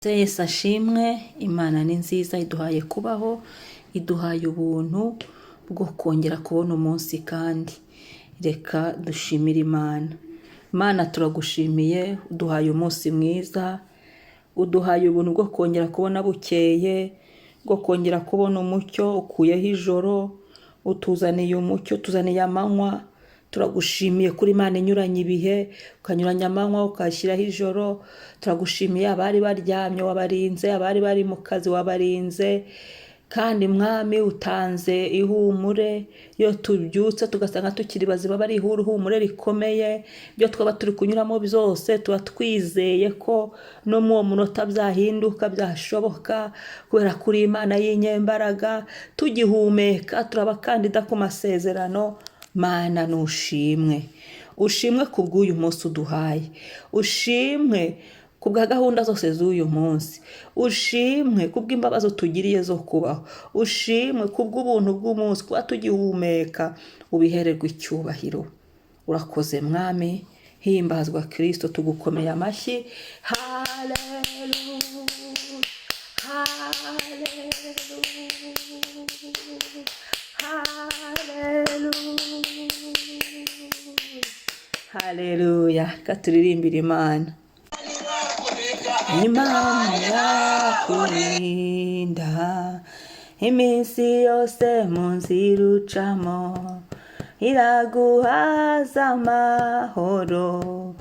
Yesu ashimwe. Imana ni nziza, iduhaye kubaho, iduhaye ubuntu bwo kongera kubona umunsi, kandi reka dushimire Imana. Imana turagushimiye, uduhaye umunsi mwiza, uduhaye ubuntu bwo kongera kubona bukeye, bwo kongera kubona umucyo, ukuyeho ijoro, utuzaniye umucyo, tuzaniye amanywa. Turagushimiye kuri Imana inyuranye ibihe, ukanyuranya amanywa ukashyiraho ijoro. Turagushimiye abari baryamye wabarinze, abari bari mu kazi wabarinze, kandi Mwami utanze ihumure. Iyo tubyutse tugasanga tukiri bazima bari ihumure rikomeye. Ibyo twaba turi kunyuramo byose tuba twizeye ko no mu uwo munota byahinduka, byashoboka, kubera kuri Imana y'inyembaraga. Tugihumeka turabakandida ku masezerano. Mana nushimwe, ushimwe kubw'uyu munsi uduhaye, ushimwe kubwa gahunda zose z'uyu munsi, ushimwe kubw'imbabazi utugiriye zo kubaho, ushimwe kubw'ubuntu bw'umunsi, kuba tugihumeka. Ubihererwe icyubahiro. Urakoze Mwami, himbazwa Kristo, tugukomeye amashyi. Haleluya, haleluya, katuririmbira Imana. Imana yakurinda iminsi yose mu nzira ucamo, iraguhaza amahoro.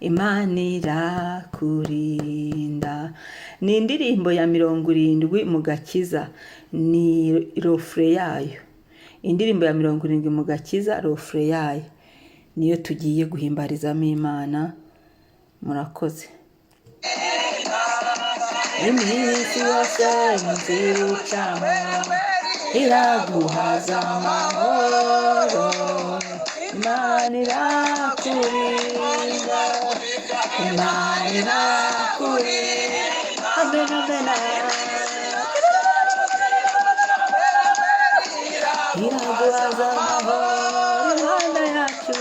Imana irakurinda. Ni indirimbo ya 70 mu gakiza, ni rofure yayo. Indirimbo ya 70 mu gakiza, rofure yayo niyo tugiye guhimbarizamo Imana. Murakoze. Iminsi yose inzira ucamo, iraguhaza amahoro. Imana irakurinda, Imana irakurinda. Amen, amen. Iraguhaza amahoro, Imana yacu.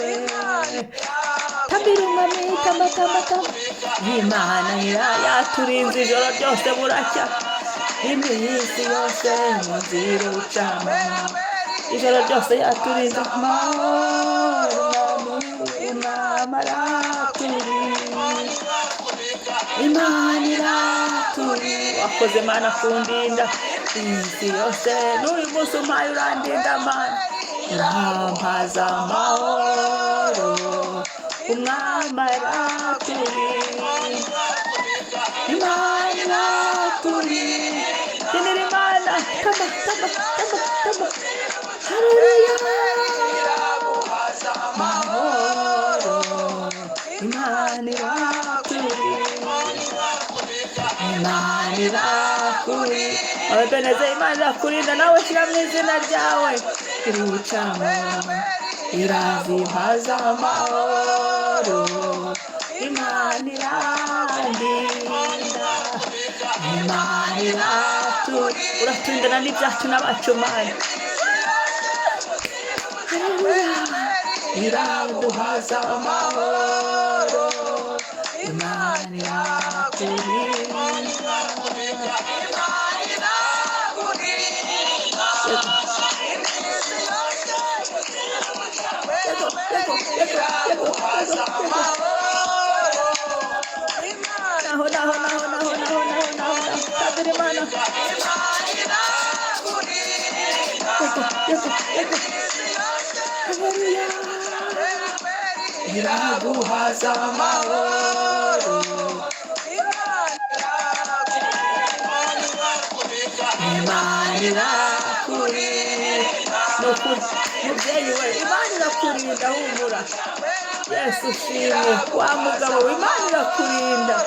Tambira umwami, tamba. Imana yaturinze ijoro ryose buracya. Iminsi yose mu nzira ucamo, ijoro ryose yaturinze amahoro. Imana iraturinda, Imana iraturinda. Wakoze Mana kundinda iminsi yose, n'uyu munsi umpaye urandinda Mana. Urampaza amahoro, Umwami araturinda, Imana iraturinda. Tinira Imana, tamba. Haleluya, amahoro, Imana iraturinda, Imana irakurinda. Abebeneze, Imana irakurinda. Nawe shyira mu izina ryawe. Irucamo, irazihaza amahoro, Imana irandinda, Imana iraturinda. Uraturindana n'ibyacu n'abacu Mana. Haleluya, iraduhaza amahoro, Imana iraturinda. Iraguhaza amahoro, Imana irakurinda. Mubyeyi we, Imana irakurinda, humura. Yesu ushimwe. Wa mugabo we, Imana irakurinda.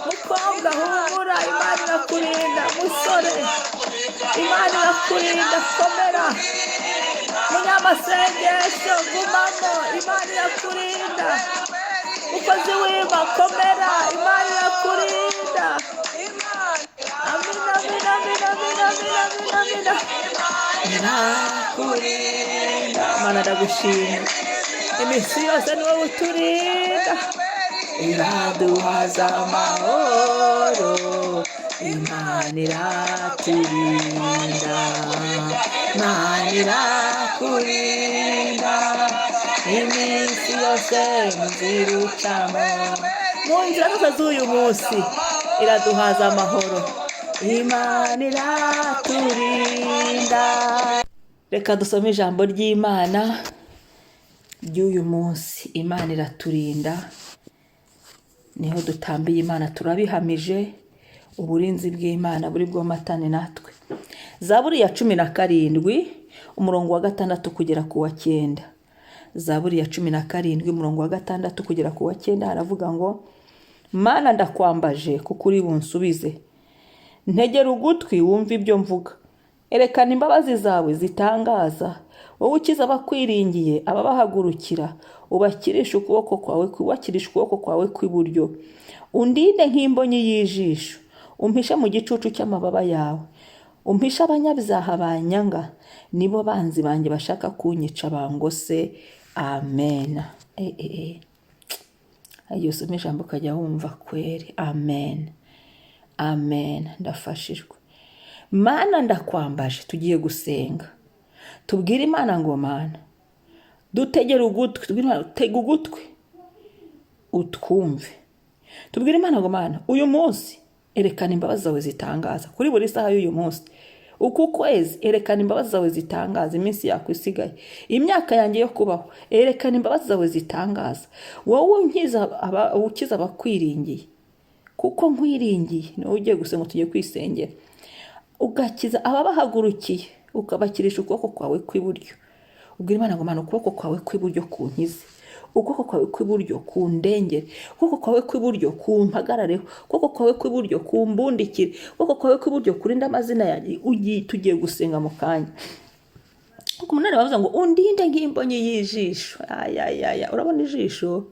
Mukobwa humura, Imana irakurinda. Musore, Imana irakurinda. Komera. Munyamasengesho, gumamo, Imana irakurinda. Mukozi w'Imana, komera, Imana irakurinda. Amina. Irakurinda. Mana ndagushimye, iminsi yose ni wowe uturinda. Iraduhaza amahoro, Imana iraturinda, Imana irakurinda, iminsi yose mu nzira ucamo, mu nzira zose z'uyu munsi iraduhaza amahoro. Imana iraturinda. Reka dusome ijambo ry'Imana ry'uyu munsi. Imana iraturinda, niho dutambiye Imana, turabihamije uburinzi bw'Imana buri bwomatane natwe. Zaburi ya 17 umurongo wa 6 kugera ku wa 9. Zaburi ya 17 umurongo wa 6 kugera ku wa 9 haravuga ngo, Mana ndakwambaje kuko uri bunsubize, ntegera ugutwi wumva ibyo mvuga, erekana imbabazi zawe zitangaza, wowe ukiza abakwiringiye ababahagurukira, ubakirisha ukuboko kwawe kw'iburyo, undinde nk'imbonyi y'ijisho, umpishe mu gicucu cy'amababa yawe, umpishe abanyabyaha banyanga, nibo banzi banjye bashaka kunyica bangose. Amen. Iyo usoma ijambo ukajya wumva kweri. Amen, amen. Ndafashijwe. Mana ndakwambaje, tugiye gusenga, tubwire Imana ngo, Mana dutegere ugutwi, tega ugutwi utwumve. Tubwire Imana ngo, Mana uyu munsi erekana imbabazi zawe zitangaza, kuri buri saha y'uyu munsi, uku kwezi erekana imbabazi zawe zitangaza, iminsi yakwisigaye, imyaka yanjye yo kubaho, erekana imbabazi zawe zitangaza, wowe ukiza abakwiringiye, kuko nkwiringiye. Niwe ugiye gusenga, tugiye kwisengera, ugakiza ababahagurukiye, ukabakirisha ukuboko kwawe kw'iburyo. Ubwira Imana ngo, Mana ukuboko kwawe kw'iburyo kunkize, ukuboko kwawe kw'iburyo kundengere, ukuboko kwawe kw'iburyo kumpagarareho, ukuboko kwawe kw'iburyo kumbundikire, ukuboko kwawe kw'iburyo kurinde amazina yanjye. Tugiye gusenga mu kanya. Kuko umunani bavuga ngo, undinde nk'imbonyi y'ijisho. Urabona ijisho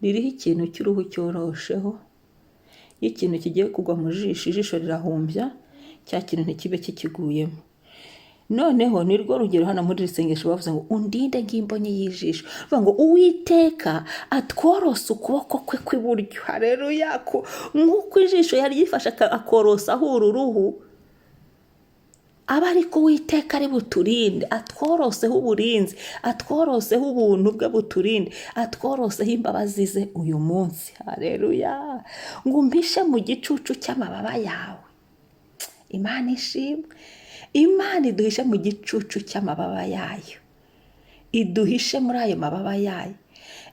ririho ikintu cy'uruhu cyorosheho, iyo ikintu kigiye kugwa mu jisho, ijisho rirahumbya, cya kintu ntikibe kikiguyemo. Noneho ni rwo rugero hano muri risengesho bavuze ngo, undinde nk'imbonyi y'ijisho. Bavuga ngo Uwiteka atworose ukuboko kwe kw'iburyo. Haleluya. Nk'uko ijisho yari yifashe akorosaho uruhu, aba ariko Uwiteka ari buturinde, atworoseho uburinzi, atworoseho ubuntu bwe buturinde, atworoseho imbabazi ze uyu munsi. Haleluya. Ngo umpishe mu gicucu cy'amababa yawe. Imana ishimwe. Imana iduhishe mu gicucu cy'amababa yayo, iduhishe muri ayo mababa yayo,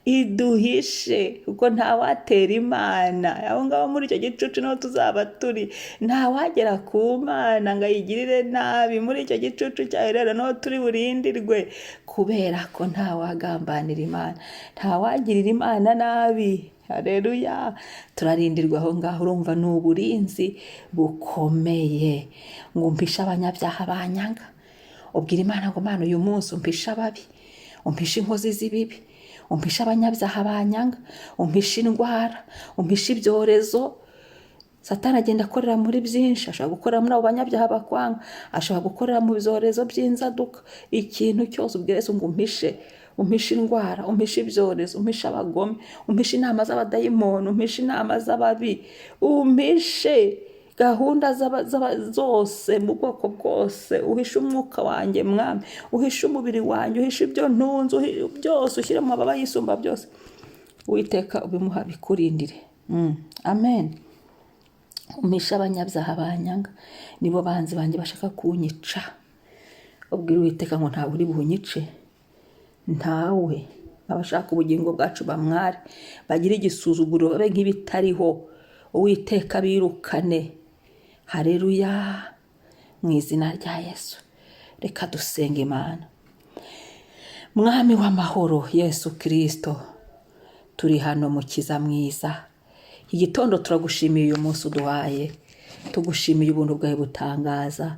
iduhishe, kuko ntawatera Imana. Aho ngaho muri icyo gicucu niho tuzaba turi, ntawagera ku Mana ngo ayigirire nabi. Muri icyo gicucu cyayo rero niho turi burindirwe, kubera ko ntawagambanira Imana, ntawagirira Imana nabi. Haleluya. Turarindirwa aho ngaho. Urumva ni uburinzi bukomeye. Ngo umpishe abanyabyaha banyanga. Ubwira Imana ngo, Mana uyu munsi umpishe ababi, umpishe inkozi z'ibibi, umpishe abanyabyaha banyanga, umpishe indwara, umpishe ibyorezo. Satani agenda akorera muri byinshi, ashobora gukorera muri abo banyabyaha bakwanga, ashobora gukorera mu byorezo by'inzaduka. Ikintu cyose ubwire Yesu ngo umpishe, umpishe indwara, umpishe ibyorezo, umpishe abagome, umpishe inama z'abadayimoni, umpishe inama z'ababi, umpishe gahunda zose mu bwoko bwose. Uhishe umwuka wanjye Mwami, uhishe umubiri wanjye, uhishe ibyo ntunze byose, ushyire mu mababa yisumba byose. Uwiteka ubimuha bikurindire. Amen. Umpishe abanyabyaha banyanga, nibo banzi banjye bashaka kunyica. Ubwira Uwiteka ngo, ntawe uri bunyice, ntawe. Abashaka ubugingo bwacu bamware, bagire igisuzuguro, babe nk'ibitariho. Uwiteka birukane. Haleluya. Mu izina rya Yesu reka dusenge. Imana Mwami w'amahoro Yesu Kristo, turi hano Mukiza mwiza. Iki gitondo turagushimiye uyu munsi uduhaye, tugushimiye ubuntu bwawe butangaza,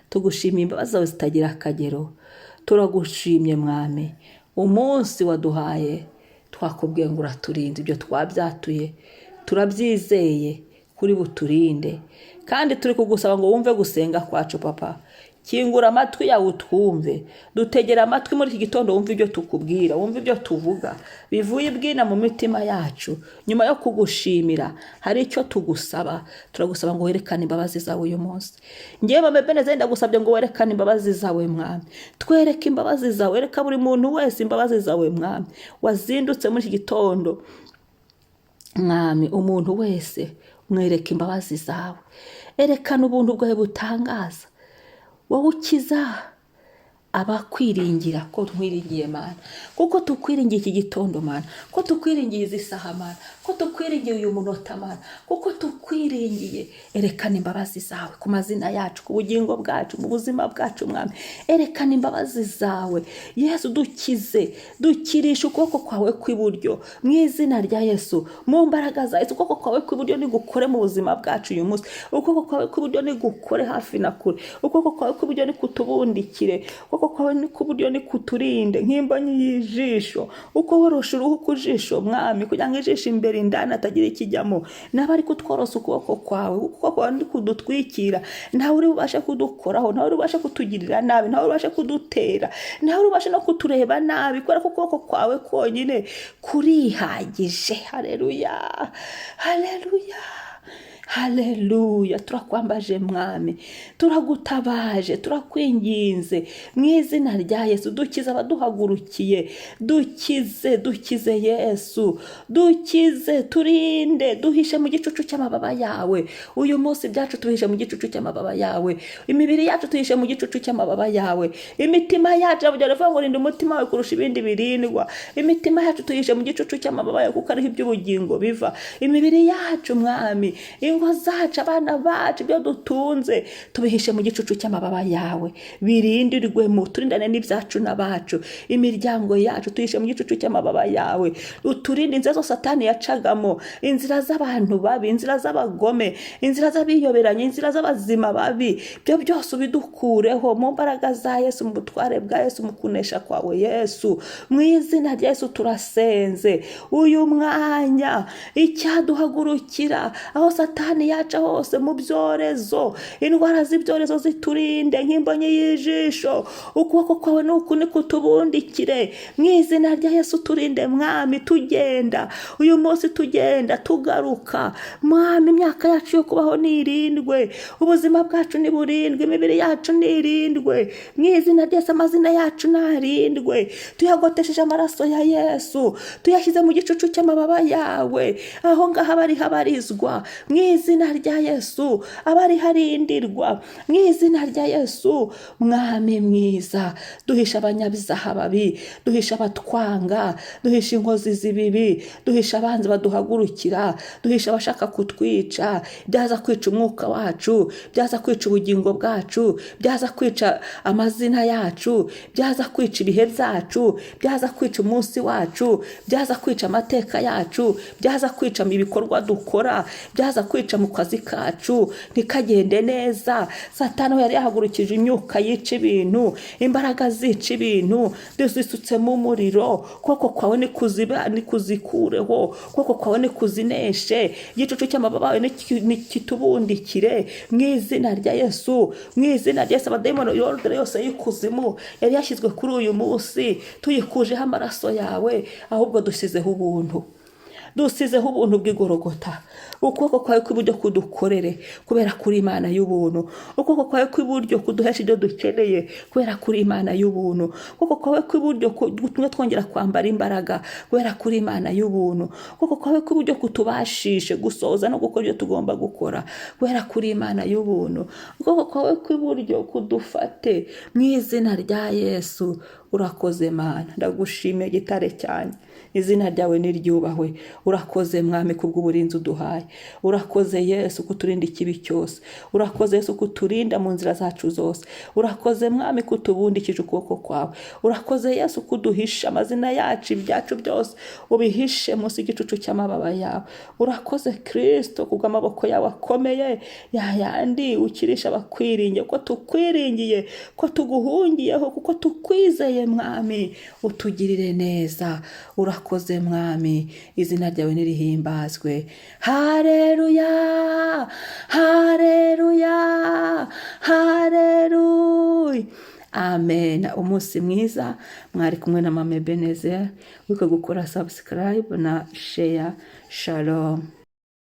tugushimiye imbabazi zawe zitagira akagero. Turagushimye Mwami, umunsi waduhaye twakubwiye ngo uraturinda. Ibyo twabyatuye turabyizeye kuri buturinde, kandi turi kugusaba ngo wumve gusenga kwacu Papa. kingura amatwi yawe utwumve, dutegera amatwi muri iki gitondo, wumve ibyo tukubwira, wumve ibyo tuvuga bivuye ibwina mu mitima yacu. Nyuma yo kugushimira hari icyo tugusaba, turagusaba ngo werekane imbabazi zawe uyu munsi. Ngewe Mama Ebenezer ndagusabye ngo werekane imbabazi zawe Mwami, twereke imbabazi zawe, wereka buri muntu wese imbabazi zawe Mwami, wazindutse muri iki gitondo Mwami, umuntu wese mwereke imbabazi zawe, erekana ubuntu bwawe butangaza, wowe ukiza abakwiringira, ko twiringiye Mana, kuko tukwiringiye iki gitondo Mana, ko tukwiringiye izi saha Mana, ko tukwiringiye uyu munota Mana, kuko tukwiringiye. Erekana imbabazi zawe ku mazina yacu, ku bugingo bwacu, mu buzima bwacu Mwami, erekana imbabazi zawe Yesu. Dukize, dukirisha ukuboko kwawe kw'iburyo mu izina rya Yesu, mu mbaraga za Yesu. Ukuboko kwawe kw'iburyo nigukore mu buzima bwacu uyu munsi, ukuboko kwawe kw'iburyo nigukore hafi na kure, ukuboko kwawe kw'iburyo nikutubundikire, ukuboko kwawe kw'iburyo nikuturinde nk'imboni y'ijisho, uko worosha uruhu ku jisho Mwami, kugira ngo ijisho imbere indani atagira ikijyamo. Naba ari kutworosa ukuboko kwawe, ukuboko kwawe ni kudutwikira, ntawe uri bubashe kudukoraho, ntawe uri bubashe kutugirira nabi, ntawe uri bubashe kudutera, ntawe uri bubashe no kutureba nabi, kubera ko ukuboko kwawe konyine kurihagije. Haleluya, haleluya, haleluya. Turakwambaje Mwami, turagutabaje, turakwinginze mu izina rya Yesu. Dukize abaduhagurukiye, dukize Yesu, dukize, turinde, duhishe mu gicucu cy'amababa yawe. Uyu munsi byacu tuhishe mu gicucu cy'amababa yawe, imibiri yacu tuhishe mu gicucu cy'amababa yawe, imitima yacu avuga ngo rinda umutima wawe kurusha ibindi birindwa. Imitima yacu tuhishe mu gicucu cy'amababa yawe, kuko ariho iby'ubugingo biva. Imibiri yacu Mwami, ingo zacu, abana bacu, ibyo dutunze tubihishe mu gicucu cy'amababa yawe, birindirwemo, turindane n'ibyacu n'abacu. Imiryango yacu tuhishe mu gicucu cy'amababa yawe, uturinde inzira zose Satani yacagamo, inzira z'abantu babi, inzira z'abagome, inzira z'abiyoberanye, inzira z'abazima babi, byo byose ubidukureho mu mbaraga za Yesu, mu butware bwa Yesu, mu kunesha kwawe Yesu. Mu izina rya Yesu turasenze uyu mwanya, icyaduhagurukira aho Satani yaca hose, mu byorezo, indwara z'ibyorezo ziturinde nk'imboni y'ijisho. Ukuboko kwawe nuku nikutubundikire mu izina rya Yesu. Turinde Mwami, tugenda uyu munsi, tugenda tugaruka Mwami, imyaka yacu yo kubaho nirindwe, ubuzima bwacu niburindwe, imibiri yacu nirindwe mu izina rya Yesu. Amazina yacu narindwe, tuyagotesheje amaraso ya Yesu, tuyashyize mu gicucu cy'amababa yawe, aho ngaho abari habarizwa mu izina rya Yesu, abari harindirwa mu izina rya Yesu. Mwami mwiza, duhisha abanyabyaha babi, duhisha abatwanga, duhisha inkozi z'ibibi, duhisha abanzi baduhagurukira, duhisha abashaka kutwica, byaza kwica umwuka wacu, byaza kwica ubugingo bwacu, byaza kwica amazina yacu, byaza kwica ibihe byacu, byaza kwica umunsi wacu, byaza kwica amateka yacu, byaza kwica mu bikorwa dukora, byaza kwica mu kazi kacu ntikagende neza. Satani yari yahagurukije imyuka yica ibintu, imbaraga zica ibintu, zisutsemo umuriro. Ukuboko kwawe nikuzikureho, ukuboko kwawe nikuzineshe, igicucu cy'amababa yawe nikitubundikire mu izina rya Yesu, mu izina rya Yesu. Abadayimoni yose y'ikuzimu yari yashyizwe kuri uyu munsi, tuyikujeho amaraso yawe, ahubwo dusizeho ubuntu, dusizeho ubuntu bw'igorogota. Ukuboko kwawe kw'iburyo kudukorere, kubera kuri Imana y'ubuntu. Ukuboko kwawe kw'iburyo kuduhesha ibyo dukeneye, kubera kuri Imana y'ubuntu. Ukuboko kwawe kw'iburyo gutumye twongera kwambara imbaraga, kubera kuri Imana y'ubuntu. Ukuboko kwawe kw'iburyo kutubashishe gusohoza no gukora ibyo tugomba gukora, kubera kuri Imana y'ubuntu. Ukuboko kwawe kw'iburyo kudufate mu izina rya Yesu. Urakoze Mana, ndagushimiye gitare cyane, izina ryawe niryubahwe. Urakoze Mwami kubw'uburinzi uduhaye, urakoze Yesu kuturinda ikibi cyose, urakoze Yesu kuturinda mu nzira zacu zose, urakoze Mwami kutubundikije ukuboko kwawe, urakoze Yesu kuduhisha amazina yacu, ibyacu byose ubihishe munsi y'igicucu cy'amababa yawe. Urakoze Kristo kubw'amaboko yawe akomeye, yayandi ukirisha abakwiringiye, ko tukwiringiye, ko tuguhungiyeho, kuko tukwizeye Mwami, utugirire neza. Urakoze Mwami, izina ryawe nirihimbazwe. Haleluya, haleluya, haleluya. amen. Umunsi mwiza, mwari kumwe na Mama Ebenezer, wiko gukora subscribe na share. Shalom.